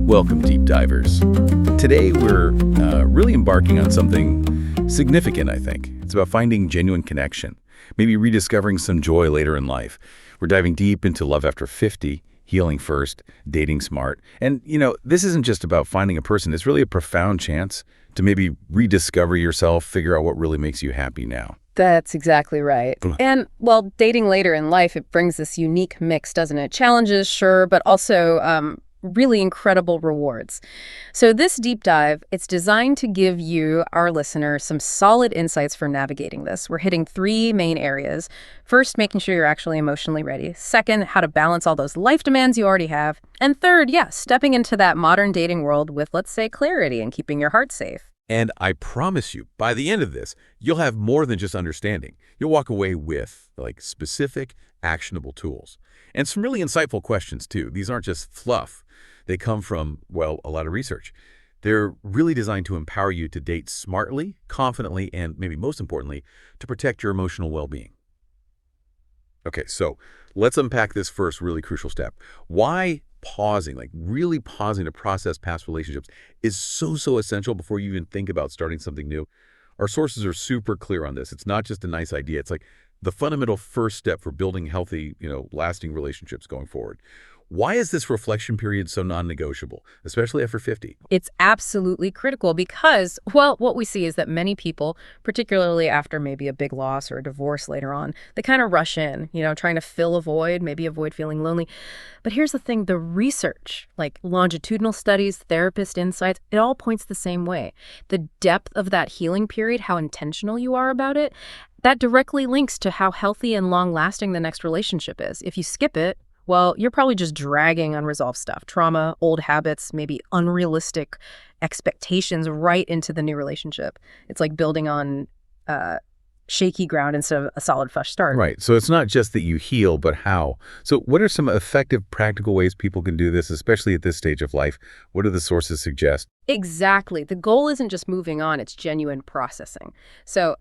Welcome, deep divers. Today we're really embarking on something significant, I think. It's about finding genuine connection, maybe rediscovering some joy later in life. We're diving deep into love after 50, healing first, dating smart. And, this isn't just about finding a person. It's really a profound chance to maybe rediscover yourself, figure out what really makes you happy now. That's exactly right. And, well, dating later in life, it brings this unique mix, doesn't it? Challenges, sure, but also really incredible rewards. So this deep dive, it's designed to give you, our listener, some solid insights for navigating this. We're hitting 3 main areas. First, making sure you're actually emotionally ready. Second, how to balance all those life demands you already have. And third, stepping into that modern dating world with, let's say, clarity and keeping your heart safe. And I promise you, by the end of this, you'll have more than just understanding. You'll walk away with, specific, actionable tools. And some really insightful questions, too. These aren't just fluff. They come from, a lot of research. They're really designed to empower you to date smartly, confidently, and maybe most importantly, to protect your emotional well-being. Okay, so let's unpack this first really crucial step. Why pausing, really pausing to process past relationships is so essential before you even think about starting something new. Our sources are super clear on this. It's not just a nice idea. It's the fundamental first step for building healthy, lasting relationships going forward. Why is this reflection period so non-negotiable, especially after 50? It's absolutely critical because, what we see is that many people, particularly after maybe a big loss or a divorce later on, they kind of rush in, trying to fill a void, maybe avoid feeling lonely. But here's the thing, the research, like longitudinal studies, therapist insights, it all points the same way. The depth of that healing period, how intentional you are about it, that directly links to how healthy and long-lasting the next relationship is. If you skip it, you're probably just dragging unresolved stuff, trauma, old habits, maybe unrealistic expectations right into the new relationship. It's like building on shaky ground instead of a solid fresh start. Right. So it's not just that you heal, but how. So what are some effective, practical ways people can do this, especially at this stage of life? What do the sources suggest? Exactly. The goal isn't just moving on, it's genuine processing. So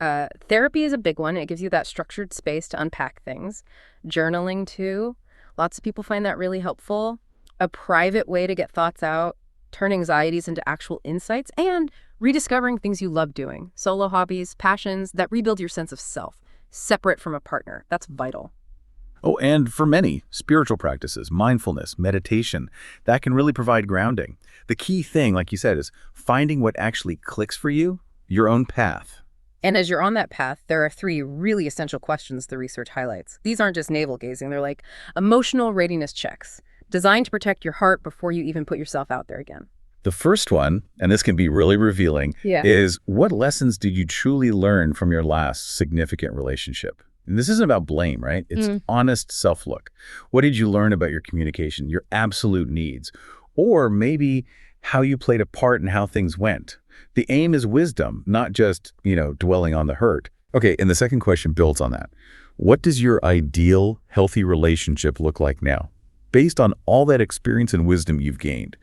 therapy is a big one. It gives you that structured space to unpack things. Journaling, too. Lots of people find that really helpful. A private way to get thoughts out, turn anxieties into actual insights, and rediscovering things you love doing. Solo hobbies, passions that rebuild your sense of self, separate from a partner. That's vital. Oh, and for many, spiritual practices, mindfulness, meditation, that can really provide grounding. The key thing, like you said, is finding what actually clicks for you, your own path. And as you're on that path, there are 3 really essential questions the research highlights. These aren't just navel-gazing. They're like emotional readiness checks, designed to protect your heart before you even put yourself out there again. The first one, and this can be really revealing, is what lessons did you truly learn from your last significant relationship? And this isn't about blame, right? It's honest self-look. What did you learn about your communication, your absolute needs, or maybe how you played a part in how things went? The aim is wisdom, not just, dwelling on the hurt. Okay, and the second question builds on that. What does your ideal, healthy relationship look like now? Based on all that experience and wisdom you've gained.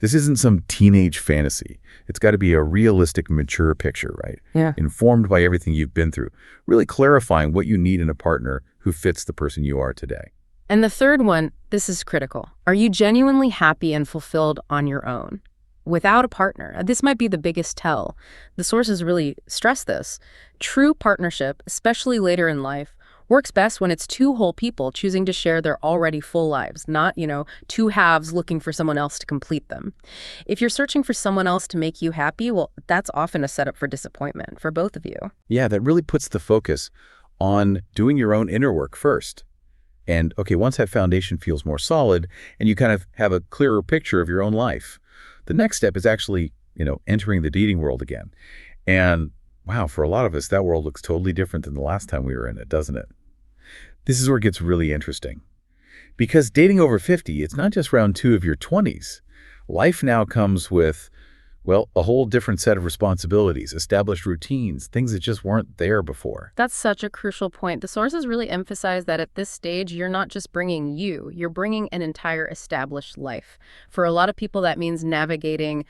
This isn't some teenage fantasy. It's got to be a realistic, mature picture, right? Yeah. Informed by everything you've been through. Really clarifying what you need in a partner who fits the person you are today. And the third one, this is critical. Are you genuinely happy and fulfilled on your own? Without a partner, this might be the biggest tell. The sources really stress this. True partnership, especially later in life, works best when it's 2 whole people choosing to share their already full lives, not, 2 halves looking for someone else to complete them. If you're searching for someone else to make you happy, that's often a setup for disappointment for both of you. Yeah, that really puts the focus on doing your own inner work first. And, once that foundation feels more solid and you kind of have a clearer picture of your own life, the next step is actually, entering the dating world again. And wow, for a lot of us, that world looks totally different than the last time we were in it, doesn't it? This is where it gets really interesting. Because dating over 50, it's not just round 2 of your 20s. Life now comes with, a whole different set of responsibilities, established routines, things that just weren't there before. That's such a crucial point. The sources really emphasize that at this stage, you're not just bringing you're bringing an entire established life. For a lot of people, that means navigating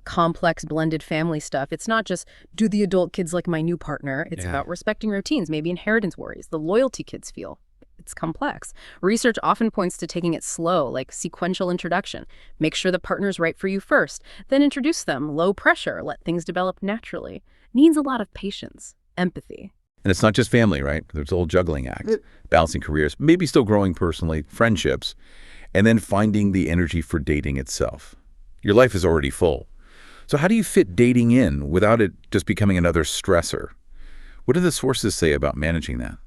complex blended family stuff. It's not just, do the adult kids like my new partner? It's about respecting routines, maybe inheritance worries, the loyalty kids feel. It's complex. Research often points to taking it slow, like sequential introduction. Make sure the partner's right for you first, then introduce them, low pressure, let things develop naturally. Needs a lot of patience, empathy. And it's not just family, right? There's a whole juggling act, balancing careers, maybe still growing personally, friendships, and then finding the energy for dating itself. Your life is already full. So how do you fit dating in without it just becoming another stressor? What do the sources say about managing that?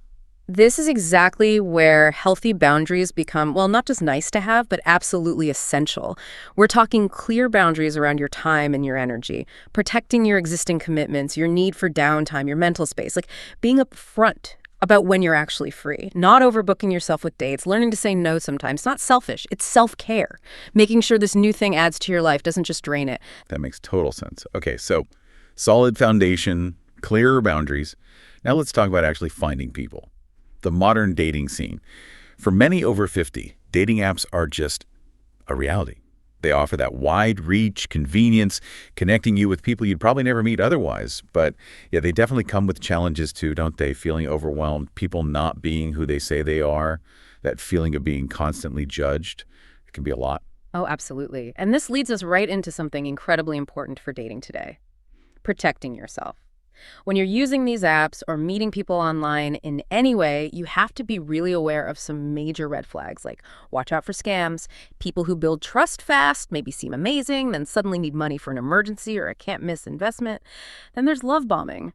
This is exactly where healthy boundaries become, well, not just nice to have, but absolutely essential. We're talking clear boundaries around your time and your energy, protecting your existing commitments, your need for downtime, your mental space, like being upfront about when you're actually free, not overbooking yourself with dates, learning to say no sometimes. It's not selfish, it's self-care. Making sure this new thing adds to your life, doesn't just drain it. That makes total sense. Okay, so solid foundation, clearer boundaries. Now let's talk about actually finding people. The modern dating scene. For many over 50, dating apps are just a reality. They offer that wide reach, convenience, connecting you with people you'd probably never meet otherwise. But yeah, they definitely come with challenges too, don't they? Feeling overwhelmed, people not being who they say they are, that feeling of being constantly judged. It can be a lot. Oh, absolutely. And this leads us right into something incredibly important for dating today: protecting yourself. When you're using these apps or meeting people online in any way, you have to be really aware of some major red flags, like watch out for scams, people who build trust fast, maybe seem amazing, then suddenly need money for an emergency or a can't-miss investment. Then there's love bombing.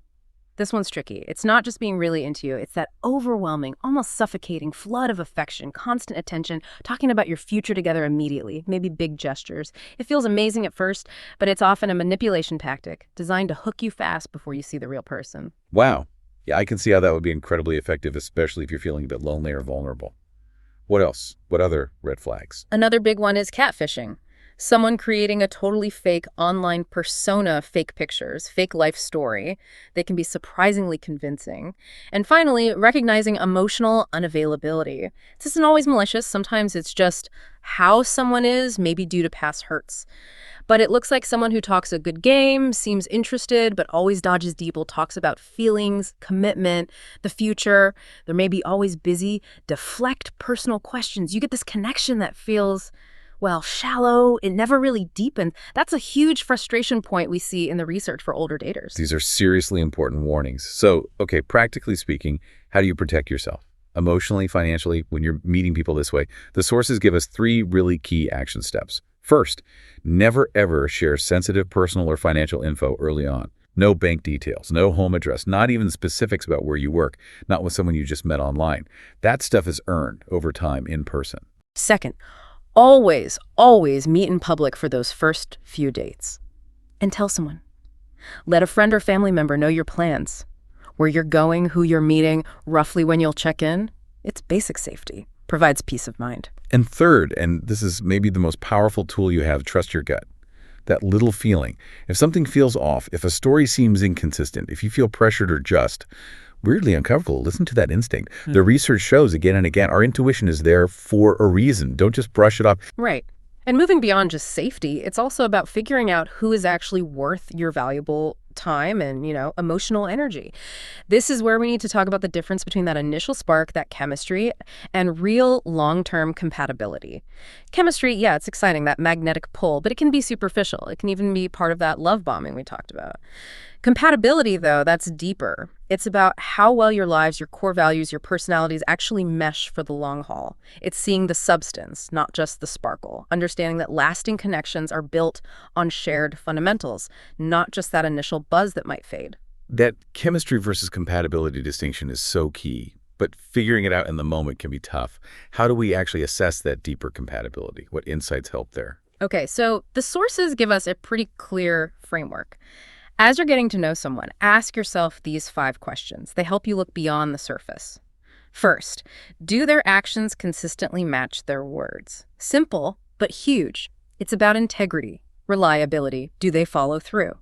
This one's tricky. It's not just being really into you. It's that overwhelming, almost suffocating flood of affection, constant attention, talking about your future together immediately, maybe big gestures. It feels amazing at first, but it's often a manipulation tactic designed to hook you fast before you see the real person. Wow. Yeah, I can see how that would be incredibly effective, especially if you're feeling a bit lonely or vulnerable. What else? What other red flags? Another big one is catfishing. Someone creating a totally fake online persona, fake pictures, fake life story. They can be surprisingly convincing. And finally, recognizing emotional unavailability. This isn't always malicious. Sometimes it's just how someone is, maybe due to past hurts. But it looks like someone who talks a good game, seems interested, but always dodges people, talks about feelings, commitment, the future. They're maybe always busy, deflect personal questions. You get this connection that feels, well, shallow. It never really deepened. That's a huge frustration point we see in the research for older daters. These are seriously important warnings. So, okay, practically speaking, how do you protect yourself? Emotionally, financially, when you're meeting people this way, the sources give us 3 really key action steps. First, never ever share sensitive personal or financial info early on. No bank details, no home address, not even specifics about where you work, not with someone you just met online. That stuff is earned over time in person. Second, always, always meet in public for those first few dates. And tell someone. Let a friend or family member know your plans, where you're going, who you're meeting, roughly when you'll check in. It's basic safety. Provides peace of mind. And third, and this is maybe the most powerful tool you have, trust your gut. That little feeling. If something feels off, if a story seems inconsistent, if you feel pressured or just weirdly uncomfortable, listen to that instinct. The research shows again and again, our intuition is there for a reason. Don't just brush it off. Right. And moving beyond just safety, it's also about figuring out who is actually worth your valuable time and, emotional energy. This is where we need to talk about the difference between that initial spark, that chemistry, and real long-term compatibility. Chemistry, yeah, it's exciting, that magnetic pull, but it can be superficial. It can even be part of that love bombing we talked about. Compatibility, though, that's deeper. It's about how well your lives, your core values, your personalities actually mesh for the long haul. It's seeing the substance, not just the sparkle. Understanding that lasting connections are built on shared fundamentals, not just that initial buzz that might fade. That chemistry versus compatibility distinction is so key, but figuring it out in the moment can be tough. How do we actually assess that deeper compatibility? What insights help there? Okay, so the sources give us a pretty clear framework. As you're getting to know someone, ask yourself these 5 questions. They help you look beyond the surface. First, do their actions consistently match their words? Simple, but huge. It's about integrity, reliability. Do they follow through?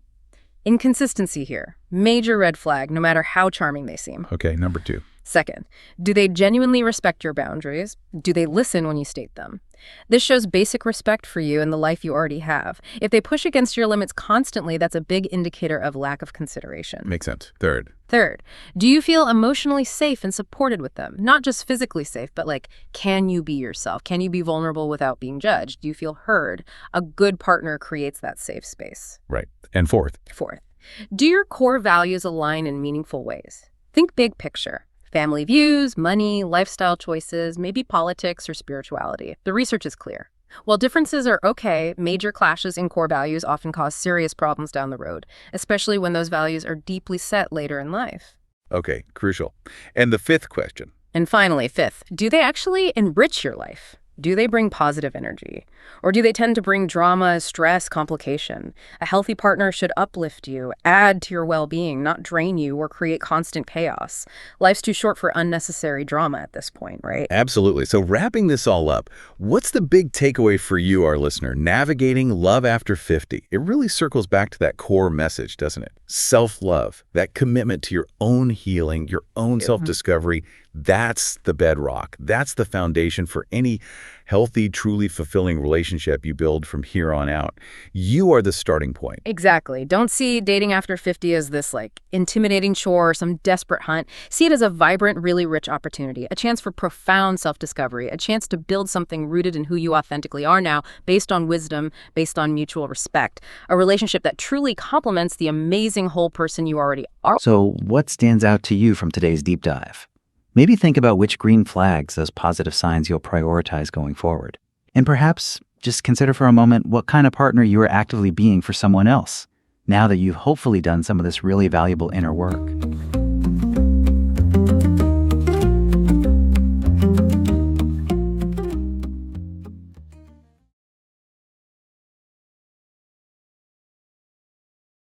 Inconsistency here. Major red flag, no matter how charming they seem. Okay, number 2. Second, do they genuinely respect your boundaries? Do they listen when you state them? This shows basic respect for you and the life you already have. If they push against your limits constantly, that's a big indicator of lack of consideration. Makes sense. Third, do you feel emotionally safe and supported with them? Not just physically safe, but like, can you be yourself? Can you be vulnerable without being judged? Do you feel heard? A good partner creates that safe space. Right. And fourth, do your core values align in meaningful ways? Think big picture. Family views, money, lifestyle choices, maybe politics or spirituality. The research is clear. While differences are okay, major clashes in core values often cause serious problems down the road, especially when those values are deeply set later in life. Okay, crucial. And the fifth question. And finally, fifth, do they actually enrich your life? Do they bring positive energy? Or do they tend to bring drama, stress, complication? A healthy partner should uplift you, add to your well-being, not drain you or create constant chaos. Life's too short for unnecessary drama at this point, right? Absolutely. So wrapping this all up, what's the big takeaway for you, our listener, navigating love after 50? It really circles back to that core message, doesn't it? Self-love, that commitment to your own healing, your own self-discovery. That's the bedrock. That's the foundation for any healthy, truly fulfilling relationship you build from here on out. You are the starting point. Exactly. Don't see dating after 50 as this like intimidating chore or some desperate hunt. See it as a vibrant, really rich opportunity, a chance for profound self-discovery, a chance to build something rooted in who you authentically are now, based on wisdom, based on mutual respect, a relationship that truly complements the amazing whole person you already are. So what stands out to you from today's deep dive? Maybe think about which green flags, those positive signs you'll prioritize going forward. And perhaps just consider for a moment what kind of partner you are actively being for someone else, now that you've hopefully done some of this really valuable inner work.